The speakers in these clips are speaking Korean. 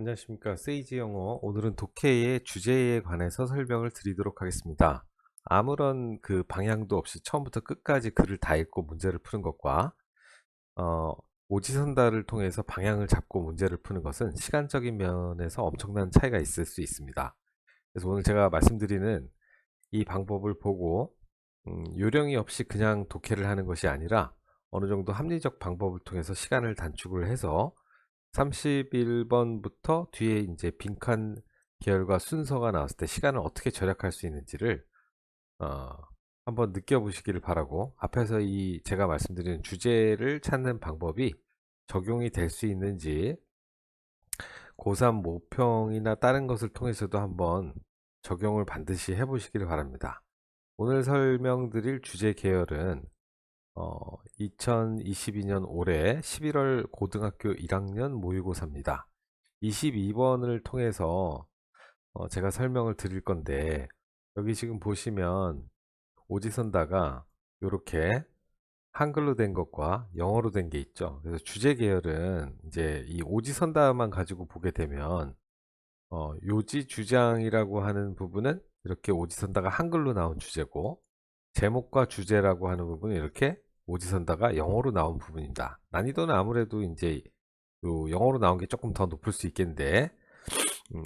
안녕하십니까. 세이지 영어. 오늘은 독해의 주제에 관해서 설명을 드리도록 하겠습니다. 아무런 그 방향도 없이 처음부터 끝까지 글을 다 읽고 문제를 푸는 것과 어, 오지선다를 통해서 방향을 잡고 문제를 푸는 것은 시간적인 면에서 엄청난 차이가 있을 수 있습니다. 그래서 오늘 제가 말씀드리는 이 방법을 보고 요령이 없이 그냥 독해를 하는 것이 아니라 어느 정도 합리적 방법을 통해서 시간을 단축을 해서 31번부터 뒤에 이제 빈칸 계열과 순서가 나왔을 때 시간을 어떻게 절약할 수 있는지를 어, 한번 느껴보시기를 바라고, 앞에서 이 제가 말씀드리는 주제를 찾는 방법이 적용이 될 수 있는지 고3 모평이나 다른 것을 통해서도 한번 적용을 반드시 해보시기를 바랍니다. 오늘 설명드릴 주제 계열은 2022년 올해 11월 고등학교 1학년 모의고사입니다. 22번을 통해서 제가 설명을 드릴 건데, 여기 지금 보시면 오지선다가 이렇게 한글로 된 것과 영어로 된 게 있죠. 그래서 주제 계열은 이제 이 오지선다만 가지고 보게 되면 요지 주장이라고 하는 부분은 이렇게 오지선다가 한글로 나온 주제고, 제목과 주제라고 하는 부분은 이렇게 오지선다가 영어로 나온 부분입니다. 난이도는 아무래도 이제 요 영어로 나온 게 조금 더 높을 수 있겠는데,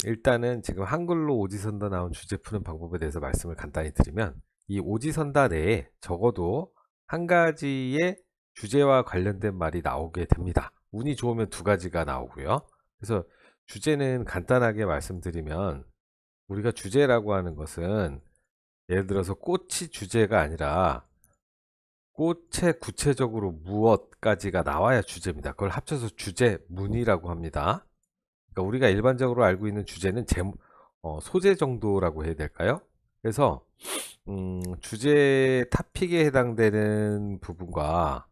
일단은 지금 한글로 오지선다 나온 주제 푸는 방법에 대해서 말씀을 간단히 드리면, 이 오지선다 내에 적어도 한 가지의 주제와 관련된 말이 나오게 됩니다. 운이 좋으면 두 가지가 나오고요. 그래서 주제는 간단하게 말씀드리면, 우리가 주제라고 하는 것은 예를 들어서 꽃이 주제가 아니라 꽃의 구체적으로 무엇까지가 나와야 주제입니다. 그걸 합쳐서 주제문이라고 합니다. 그러니까 우리가 일반적으로 알고 있는 주제는 소재 정도라고 해야 될까요? 그래서 주제 타픽에 해당되는 부분과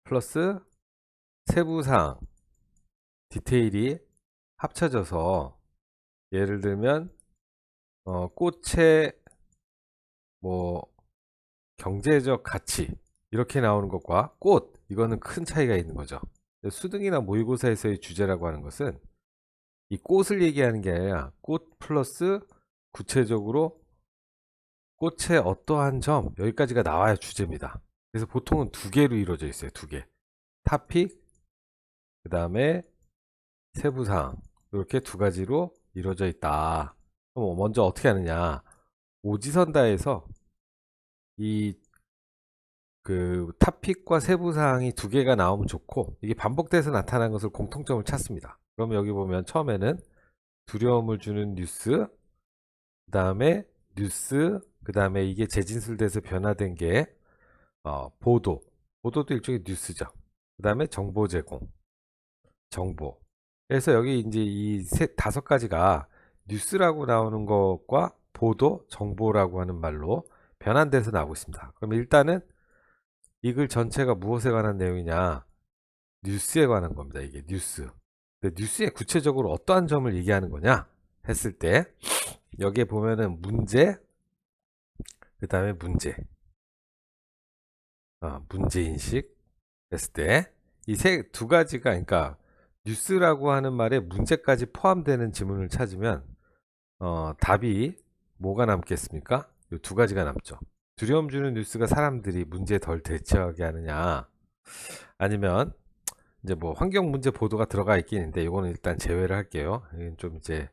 플러스 세부사항, 디테일이 합쳐져서, 예를 들면 꽃의 뭐 경제적 가치 이렇게 나오는 것과 꽃, 이거는 큰 차이가 있는 거죠. 수능이나 모의고사에서의 주제라고 하는 것은 이 꽃을 얘기하는 게 아니라 꽃 플러스 구체적으로 꽃의 어떠한 점, 여기까지가 나와야 주제입니다. 그래서 보통은 두 개로 이루어져 있어요. 두 개. 타픽, 그 다음에 세부사항, 이렇게 두 가지로 이루어져 있다. 그럼 먼저 어떻게 하느냐, 오지선다에서 이 그 타픽과 세부사항이 두 개가 나오면 좋고, 이게 반복돼서 나타나는 것을 공통점을 찾습니다. 그러면 여기 보면 처음에는 두려움을 주는 뉴스, 그 다음에 뉴스, 그 다음에 이게 재진술돼서 변화된 게 보도, 보도도 일종의 뉴스죠. 그 다음에 정보 제공, 정보. 그래서 여기 이제 다섯 가지가 뉴스라고 나오는 것과 보도, 정보라고 하는 말로 변환돼서 나오고 있습니다. 그럼 일단은 이 글 전체가 무엇에 관한 내용이냐, 뉴스에 관한 겁니다. 이게 뉴스. 근데 뉴스에 구체적으로 어떠한 점을 얘기하는 거냐 했을 때, 여기에 보면은 문제, 그 다음에 문제인식 했을 때, 이 두 가지가, 그러니까 뉴스라고 하는 말에 문제까지 포함되는 지문을 찾으면 답이 뭐가 남겠습니까? 이 두 가지가 남죠. 두려움 주는 뉴스가 사람들이 문제에 덜 대처하게 하느냐, 아니면 이제 뭐 환경 문제 보도가 들어가 있긴 있는데 이거는 일단 제외를 할게요. 이건 좀 이제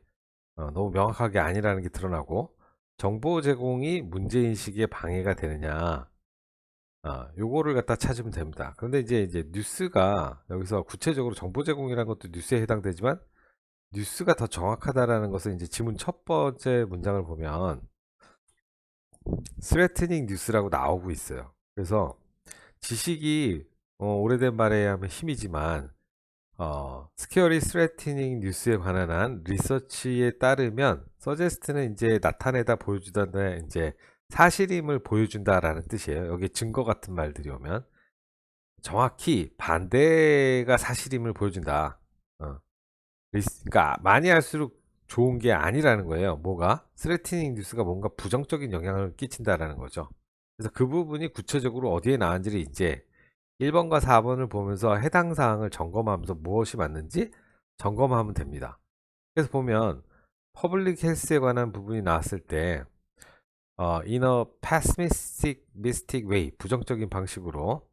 너무 명확하게 아니라는 게 드러나고, 정보 제공이 문제인식에 방해가 되느냐, 요거를 갖다 찾으면 됩니다. 그런데 이제 뉴스가 여기서 구체적으로 정보 제공이라는 것도 뉴스에 해당되지만, 뉴스가 더 정확하다라는 것은 이제 지문 첫 번째 문장을 보면 스레트닝 뉴스라고 나오고 있어요. 그래서 지식이 오래된 말에 하면 힘이지만, 스케어리 스레트닝 뉴스에 관한 한 리서치에 따르면 서제스트는 이제 나타내다 보여주다, 이제 사실임을 보여준다라는 뜻이에요. 여기 증거 같은 말들이 오면 정확히 반대가 사실임을 보여준다. 그러니까 많이 할수록 좋은 게 아니라는 거예요. 뭐가? 스레티닝 뉴스가 뭔가 부정적인 영향을 끼친다라는 거죠. 그래서 그 부분이 구체적으로 어디에 나왔는지를 이제 1번과 4번을 보면서 해당 사항을 점검하면서 무엇이 맞는지 점검하면 됩니다. 그래서 보면 퍼블릭 헬스에 관한 부분이 나왔을 때 in a pessimistic way, 부정적인 방식으로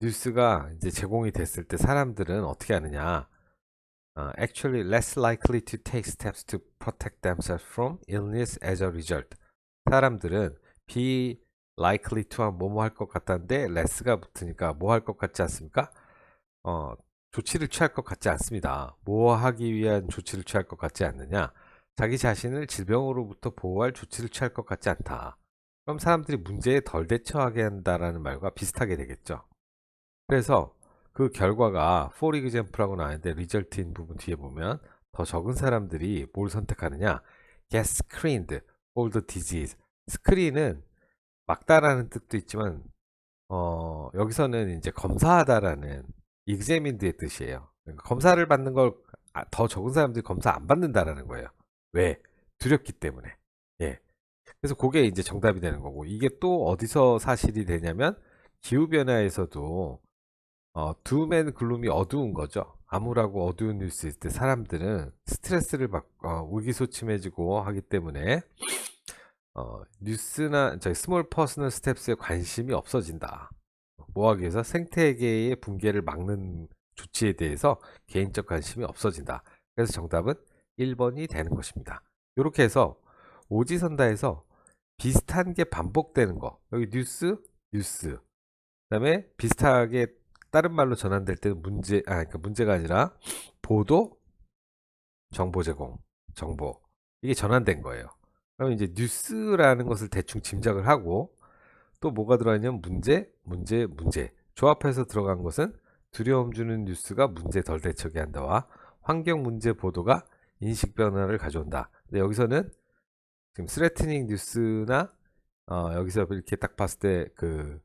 뉴스가 이제 제공이 됐을 때 사람들은 어떻게 하느냐? Actually less likely to take steps to protect themselves from illness as a result. 사람들은 be likely to한 뭐뭐 할 것 같다는데 less가 붙으니까 뭐 할 것 같지 않습니까? 어, 조치를 취할 것 같지 않습니다. 뭐 하기 위한 조치를 취할 것 같지 않느냐? 자기 자신을 질병으로부터 보호할 조치를 취할 것 같지 않다. 그럼 사람들이 문제에 덜 대처하게 한다라는 말과 비슷하게 되겠죠. 그래서 그 결과가 for example라고 나왔는데 result인 부분 뒤에 보면 더 적은 사람들이 뭘 선택하느냐? get screened for the disease. 스크린은 막다라는 뜻도 있지만 여기서는 이제 검사하다라는 examined의 뜻이에요. 그러니까 검사를 받는 걸 더 적은 사람들이 검사 안 받는다라는 거예요. 왜? 두렵기 때문에. 예. 그래서 그게 이제 정답이 되는 거고, 이게 또 어디서 사실이 되냐면 기후변화에서도 두맨 글룸이 어두운 거죠. 암울하고 어두운 뉴스일 때 사람들은 스트레스를 받고 의기소침해지고 하기 때문에 뉴스나 저희 스몰 퍼스널 스텝스에 관심이 없어진다. 뭐 하기 위해서 생태계의 붕괴를 막는 조치에 대해서 개인적 관심이 없어진다. 그래서 정답은 1번이 되는 것입니다. 이렇게 해서 오지선다에서 비슷한 게 반복되는 거, 여기 뉴스, 그다음에 비슷하게 다른 말로 전환될 때는 그러니까 문제가 아니라 보도, 정보 제공, 정보, 이게 전환된 거예요. 그럼 이제 뉴스라는 것을 대충 짐작을 하고 또 뭐가 들어있냐면 문제 조합해서 들어간 것은 두려움 주는 뉴스가 문제 덜 대처게 한다와 환경 문제 보도가 인식 변화를 가져온다. 근데 여기서는 지금 스레트닝 뉴스나 여기서 이렇게 딱 봤을 때 그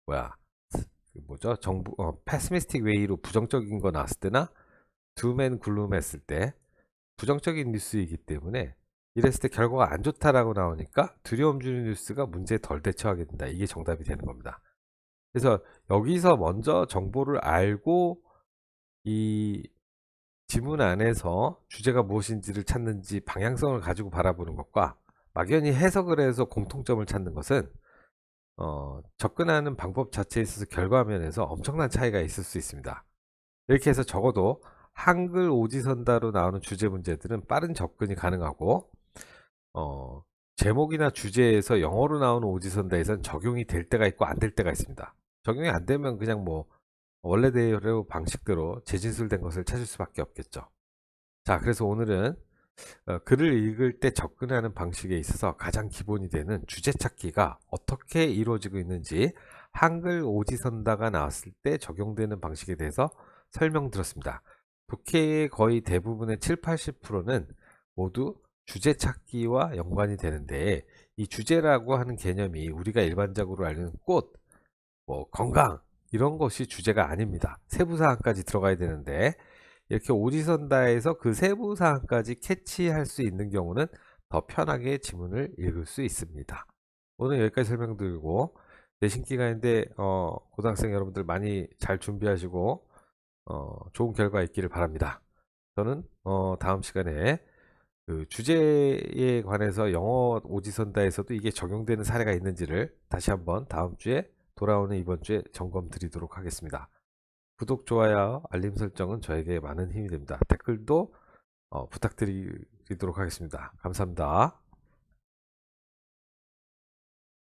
뭐야 그 뭐죠? 정부 패스미스틱 웨이로 부정적인 거 나왔을 때나 둠앤 글룸 했을 때 부정적인 뉴스이기 때문에 이랬을 때 결과가 안 좋다라고 나오니까 두려움 주는 뉴스가 문제에 덜 대처하게 된다. 이게 정답이 되는 겁니다. 그래서 여기서 먼저 정보를 알고 이 지문 안에서 주제가 무엇인지를 찾는지 방향성을 가지고 바라보는 것과 막연히 해석을 해서 공통점을 찾는 것은 접근하는 방법 자체에 있어서 결과면에서 엄청난 차이가 있을 수 있습니다. 이렇게 해서 적어도 한글 오지선다로 나오는 주제 문제들은 빠른 접근이 가능하고 어, 제목이나 주제에서 영어로 나오는 오지선다에선 적용이 될 때가 있고 안 될 때가 있습니다. 적용이 안 되면 그냥 뭐 원래대로 방식대로 재진술된 것을 찾을 수밖에 없겠죠. 자, 그래서 오늘은 글을 읽을 때 접근하는 방식에 있어서 가장 기본이 되는 주제 찾기가 어떻게 이루어지고 있는지 한글 오지선다가 나왔을 때 적용되는 방식에 대해서 설명드렸습니다. 독해의 거의 대부분의 7, 80%는 모두 주제 찾기와 연관이 되는데 이 주제라고 하는 개념이 우리가 일반적으로 알는 꽃, 뭐 건강 이런 것이 주제가 아닙니다. 세부 사항까지 들어가야 되는데 이렇게 오지선다에서 그 세부 사항까지 캐치할 수 있는 경우는 더 편하게 지문을 읽을 수 있습니다. 오늘 여기까지 설명드리고 내신 기간인데 고등학생 여러분들 많이 잘 준비하시고 좋은 결과 있기를 바랍니다. 저는 다음 시간에 그 주제에 관해서 영어 오지선다에서도 이게 적용되는 사례가 있는지를 다시 한번 다음 주에 돌아오는 이번 주에 점검 드리도록 하겠습니다. 구독, 좋아요, 알림 설정은 저에게 많은 힘이 됩니다. 댓글도 부탁드리도록 하겠습니다. 감사합니다.